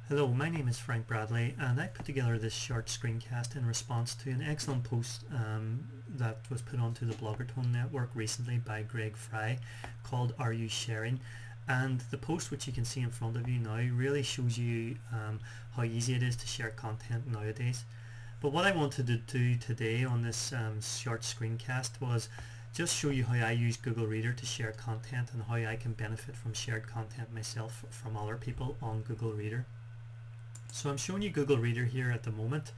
Hello, my name is Frank Bradley and I put together this short screencast in response to an excellent post that was put onto the Bloggertone network recently by Greg Fry called Are You Sharing? And the post, which you can see in front of you now, really shows you how easy it is to share content nowadays. But what I wanted to do today on this short screencast was just show you how I use Google Reader to share content and how I can benefit from shared content myself from other people on Google Reader. So I'm showing you Google Reader here at the moment,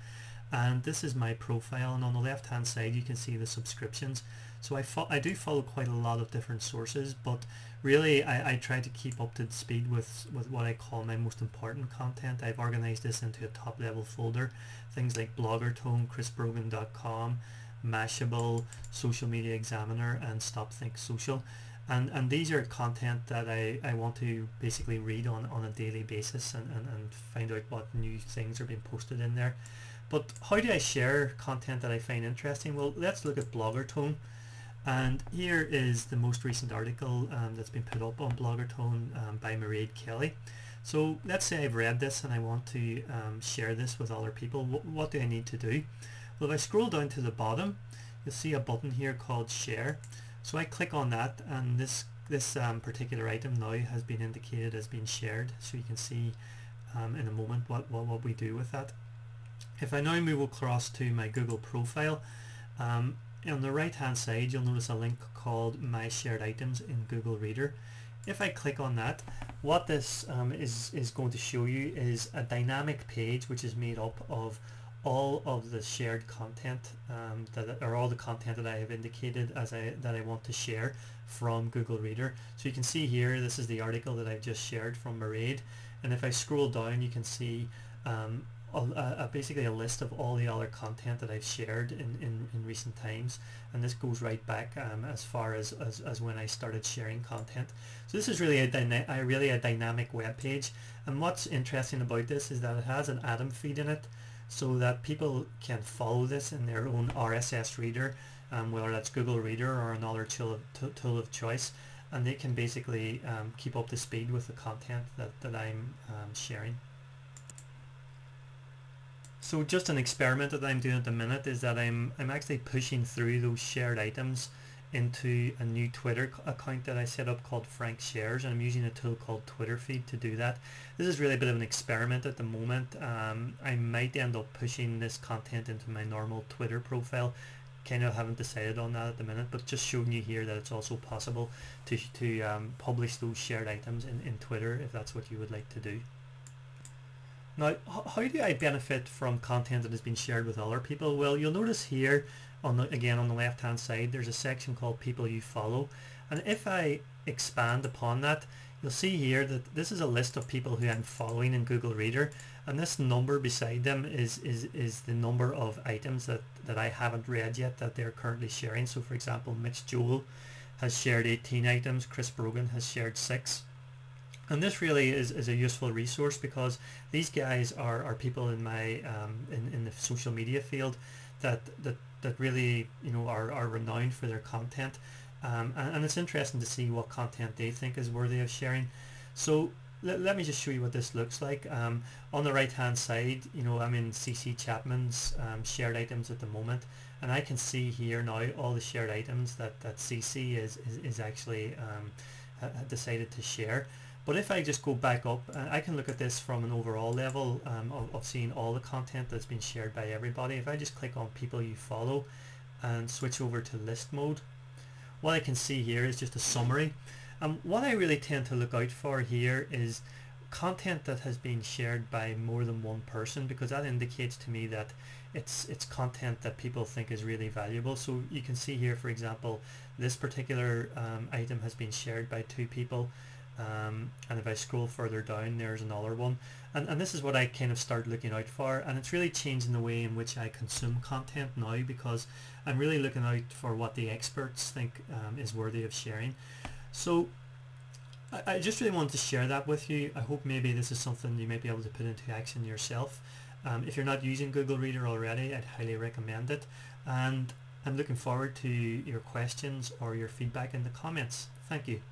and this is my profile, and on the left hand side you can see the subscriptions. So I do follow quite a lot of different sources, but really I try to keep up to speed with what I call my most important content. I've organized this into a top level folder, things like Bloggertone, chrisbrogan.com, Mashable, Social Media Examiner and Stop Think Social. And these are content that I want to basically read on a daily basis and find out what new things are being posted in there. But how do I share content that I find interesting? Well, let's look at Bloggertone. And here is the most recent article that's been put up on Bloggertone by Mairead Kelly. So let's say I've read this and I want to share this with other people. What do I need to do? Well, if I scroll down to the bottom, you'll see a button here called Share. So I click on that, and this particular item now has been indicated as being shared, so you can see in a moment what we do with that. If I now move across to my Google profile, on the right hand side you'll notice a link called My Shared Items in Google Reader. If I click on that, what this is going to show you is a dynamic page which is made up of all of the shared content all the content that I have indicated that I want to share from Google Reader. So you can see here, this is the article that I've just shared from Mairead, and if I scroll down you can see basically a list of all the other content that I've shared in recent times, and this goes right back as far as when I started sharing content. So this is really a dynamic web page, and what's interesting about this is that it has an atom feed in it, so that people can follow this in their own RSS reader, whether that's Google Reader or another tool of choice, and they can basically keep up to speed with the content that I'm sharing. So just an experiment that I'm doing at the minute is that I'm actually pushing through those shared items into a new Twitter account that I set up called Frank Shares, and I'm using a tool called Twitter Feed to do that. This is really a bit of an experiment at the moment. I might end up pushing this content into my normal Twitter profile. Kind of haven't decided on that at the minute, but just showing you here that it's also possible to publish those shared items in Twitter if that's what you would like to do. Now, how do I benefit from content that has been shared with other people? Well, you'll notice here, again on the left hand side, there's a section called People You Follow, and if I expand upon that, you'll see here that this is a list of people who I'm following in Google Reader, and this number beside them is the number of items that I haven't read yet that they're currently sharing. So for example, Mitch Joel has shared 18 items, Chris Brogan has shared 6. And this really is a useful resource because these guys are people in my in the social media field that really are renowned for their content, and it's interesting to see what content they think is worthy of sharing. So let me just show you what this looks like. On the right hand side, I'm in CC Chapman's shared items at the moment, and I can see here now all the shared items that CC is actually decided to share. But if I just go back up, I can look at this from an overall level of seeing all the content that's been shared by everybody. If I just click on People You Follow and switch over to list mode, what I can see here is just a summary. What I really tend to look out for here is content that has been shared by more than one person, because that indicates to me that it's content that people think is really valuable. So you can see here, for example, this particular item has been shared by 2 people. And if I scroll further down, there's another one, and this is what I kind of start looking out for, and it's really changing the way in which I consume content now, because I'm really looking out for what the experts think is worthy of sharing. So I just really wanted to share that with you. I hope maybe this is something you might be able to put into action yourself. If you're not using Google Reader already, I'd highly recommend it, and I'm looking forward to your questions or your feedback in the comments. Thank you.